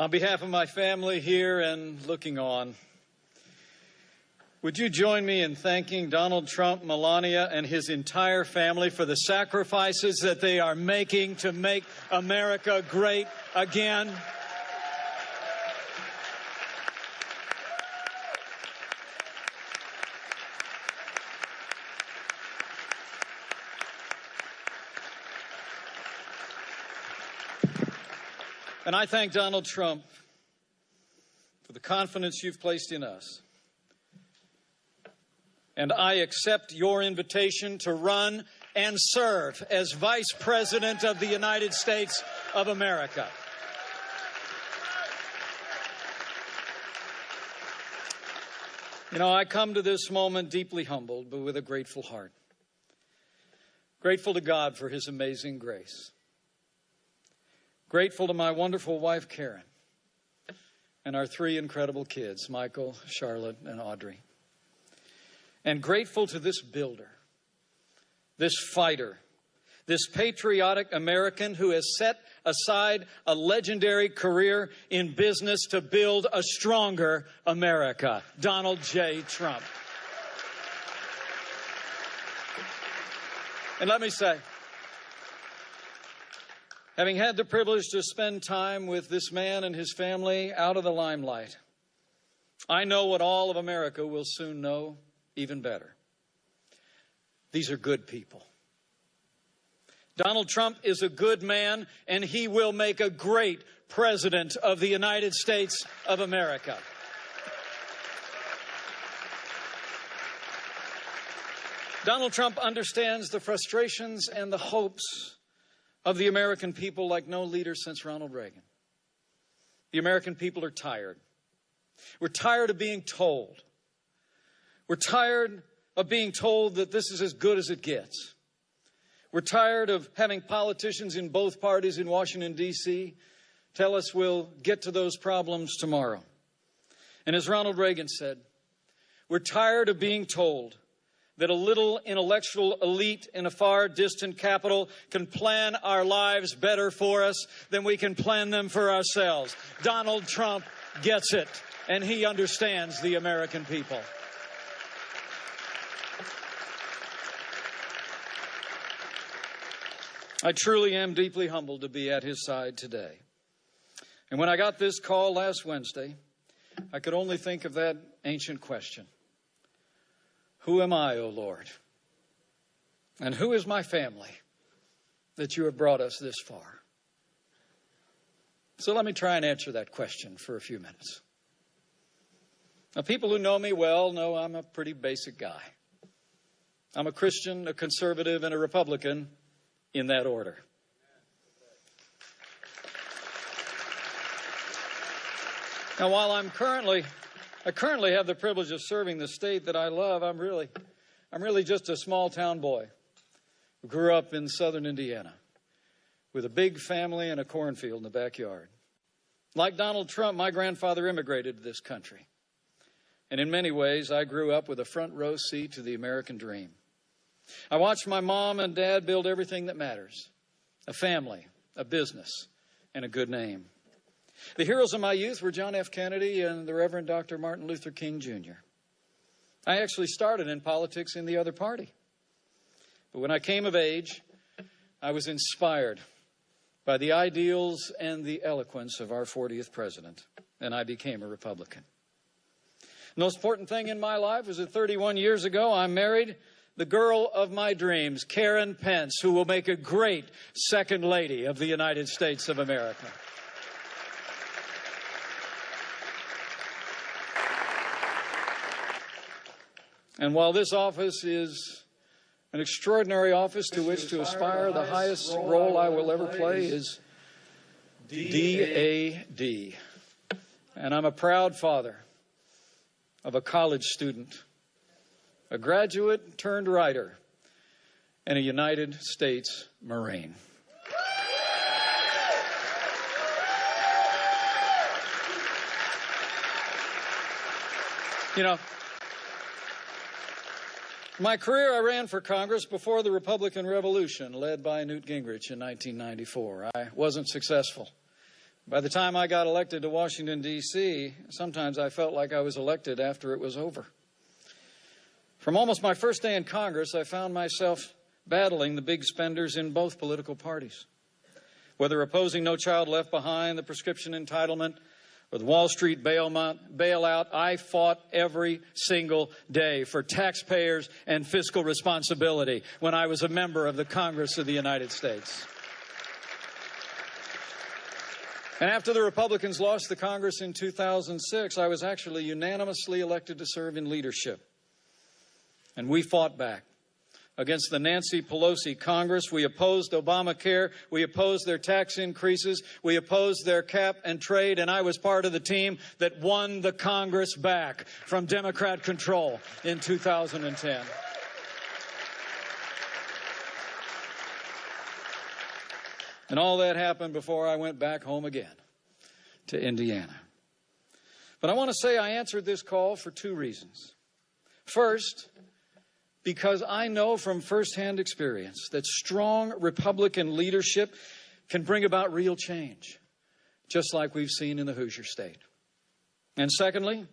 On behalf of my family here and looking on, would you join me in thanking Donald Trump, Melania, and his entire family for the sacrifices that they are making to make America great again? And I thank Donald Trump for the confidence you've placed in us. And I accept your invitation to run and serve as Vice President of the United States of America. You know, I come to this moment deeply humbled, but with a grateful heart. Grateful to God for His amazing grace. Grateful to my wonderful wife, Karen, and our three incredible kids, Michael, Charlotte, and Audrey. And grateful to this builder, this fighter, this patriotic American who has set aside a legendary career in business to build a stronger America, Donald J. Trump. And let me say, having had the privilege to spend time with this man and his family out of the limelight, I know what all of America will soon know even better. These are good people. Donald Trump is a good man, and he will make a great president of the United States of America. Donald Trump understands the frustrations and the hopes of the American people like no leader since Ronald Reagan. The American people are tired. We're tired of being told. We're tired of being told that this is as good as it gets. We're tired of having politicians in both parties in Washington, D.C. tell us we'll get to those problems tomorrow. And as Ronald Reagan said, we're tired of being told that a little intellectual elite in a far distant capital can plan our lives better for us than we can plan them for ourselves. Donald Trump gets it, and he understands the American people. I truly am deeply humbled to be at his side today. And when I got this call last Wednesday, I could only think of that ancient question. Who am I, O Lord? And who is my family that you have brought us this far? So let me try and answer that question for a few minutes. Now, people who know me well know I'm a pretty basic guy. I'm a Christian, a conservative, and a Republican in that order. Now, while I currently have the privilege of serving the state that I love, I'm really just a small town boy who grew up in southern Indiana with a big family and a cornfield in the backyard. Like Donald Trump, my grandfather immigrated to this country. And in many ways, I grew up with a front row seat to the American dream. I watched my mom and dad build everything that matters: a family, a business, and a good name. The heroes of my youth were John F. Kennedy and the Reverend Dr. Martin Luther King, Jr. I actually started in politics in the other party. But when I came of age, I was inspired by the ideals and the eloquence of our 40th president, and I became a Republican. The most important thing in my life was that 31 years ago, I married the girl of my dreams, Karen Pence, who will make a great second lady of the United States of America. And while this office is an extraordinary office to which to aspire, the highest role I will ever play is DAD. And I'm a proud father of a college student, a graduate turned writer, and a United States Marine. You know, my career, I ran for Congress before the Republican Revolution, led by Newt Gingrich in 1994. I wasn't successful, By the time I got elected to Washington, D.C., sometimes I felt like I was elected after it was over. From almost my first day in Congress, I found myself battling the big spenders in both political parties. Whether opposing No Child Left Behind, the prescription entitlement, or the Wall Street bailout, I fought every single day for taxpayers and fiscal responsibility when I was a member of the Congress of the United States. And after the Republicans lost the Congress in 2006, I was actually unanimously elected to serve in leadership. And we fought back against the Nancy Pelosi Congress. We opposed Obamacare. We opposed their tax increases. We opposed their cap and trade. And I was part of the team that won the Congress back from Democrat control in 2010. And all that happened before I went back home again to Indiana. But I want to say I answered this call for two reasons. First, because I know from firsthand experience that strong Republican leadership can bring about real change, just like we've seen in the Hoosier State. And secondly,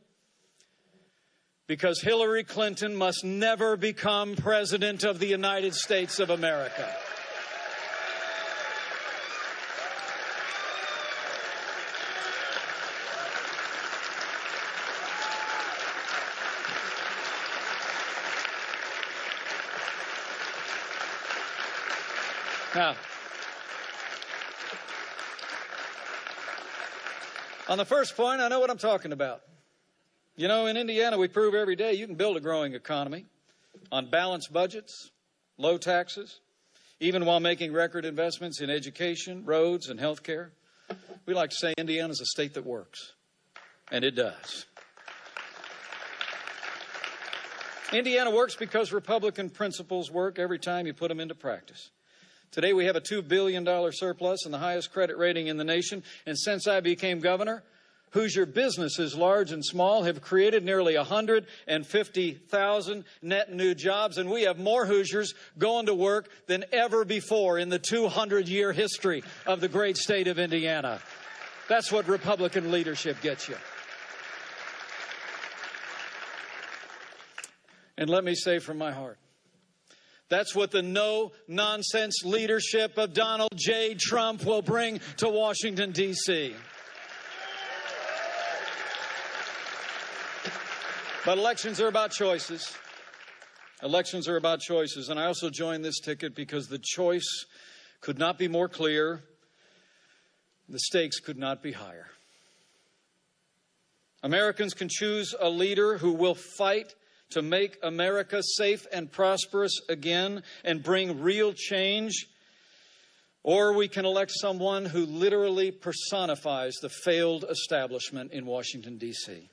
because Hillary Clinton must never become President of the United States of America. Now, on the first point, I know what I'm talking about. You know, in Indiana, we prove every day you can build a growing economy on balanced budgets, low taxes, even while making record investments in education, roads, and health care. We like to say Indiana's a state that works, and it does. Indiana works because Republican principles work every time you put them into practice. Today we have a $2 billion surplus and the highest credit rating in the nation. And since I became governor, Hoosier businesses, large and small, have created nearly 150,000 net new jobs. And we have more Hoosiers going to work than ever before in the 200-year history of the great state of Indiana. That's what Republican leadership gets you. And let me say from my heart, that's what the no-nonsense leadership of Donald J. Trump will bring to Washington, D.C. But elections are about choices. Elections are about choices. And I also joined this ticket because the choice could not be more clear. The stakes could not be higher. Americans can choose a leader who will fight to make America safe and prosperous again and bring real change, or we can elect someone who literally personifies the failed establishment in Washington, D.C.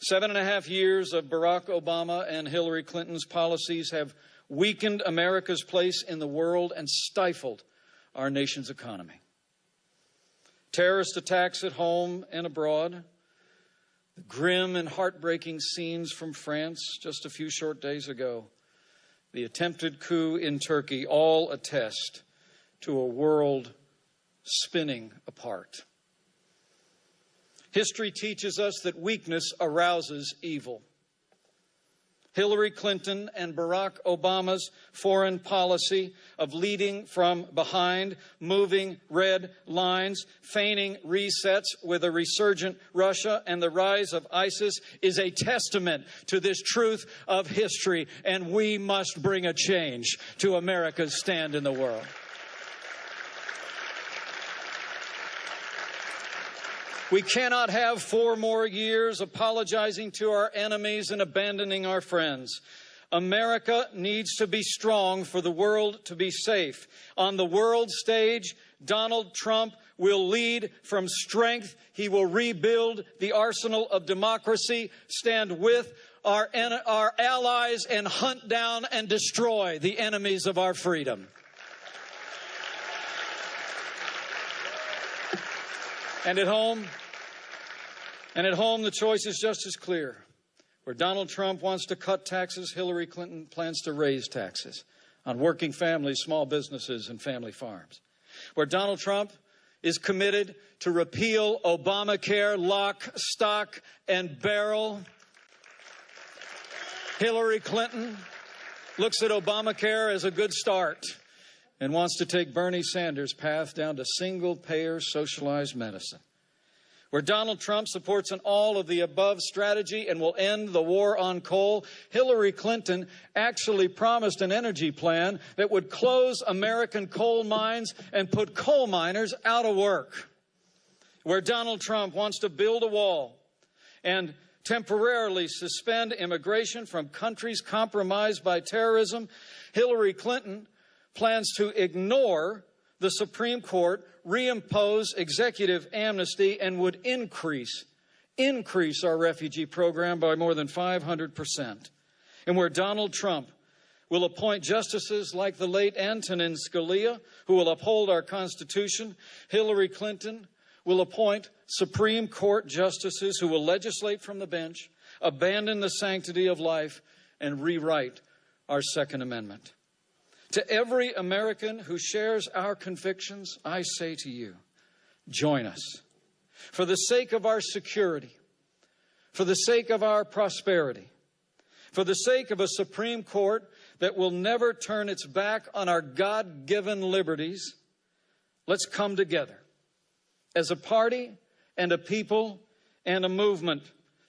7.5 years of Barack Obama and Hillary Clinton's policies have weakened America's place in the world and stifled our nation's economy. Terrorist attacks at home and abroad, the grim and heartbreaking scenes from France just a few short days ago, the attempted coup in Turkey, all attest to a world spinning apart. History teaches us that weakness arouses evil. Hillary Clinton and Barack Obama's foreign policy of leading from behind, moving red lines, feigning resets with a resurgent Russia and the rise of ISIS is a testament to this truth of history, and we must bring a change to America's stand in the world. We cannot have 4 more years apologizing to our enemies and abandoning our friends. America needs to be strong for the world to be safe. On the world stage, Donald Trump will lead from strength. He will rebuild the arsenal of democracy, stand with our allies, and hunt down and destroy the enemies of our freedom. And at home, the choice is just as clear. Where Donald Trump wants to cut taxes, Hillary Clinton plans to raise taxes on working families, small businesses, and family farms. Where Donald Trump is committed to repeal Obamacare lock, stock, and barrel. Hillary Clinton looks at Obamacare as a good start and wants to take Bernie Sanders' path down to single-payer socialized medicine. Where Donald Trump supports an all-of-the-above strategy and will end the war on coal, Hillary Clinton actually promised an energy plan that would close American coal mines and put coal miners out of work. Where Donald Trump wants to build a wall and temporarily suspend immigration from countries compromised by terrorism, Hillary Clinton plans to ignore the Supreme Court, reimpose executive amnesty, and would increase our refugee program by more than 500%. And where Donald Trump will appoint justices like the late Antonin Scalia, who will uphold our Constitution, Hillary Clinton will appoint Supreme Court justices who will legislate from the bench, abandon the sanctity of life, and rewrite our Second Amendment. To every American who shares our convictions, I say to you, join us. For the sake of our security, for the sake of our prosperity, for the sake of a Supreme Court that will never turn its back on our God-given liberties, let's come together as a party and a people and a movement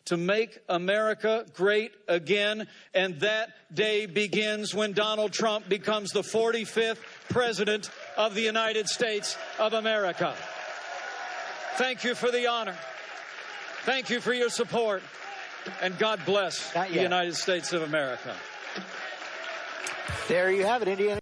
to make America great again. And that day begins when Donald Trump becomes the 45th President of the United States of America. Thank you for the honor. Thank you for your support. And God bless the United States of America. There you have it, Indiana.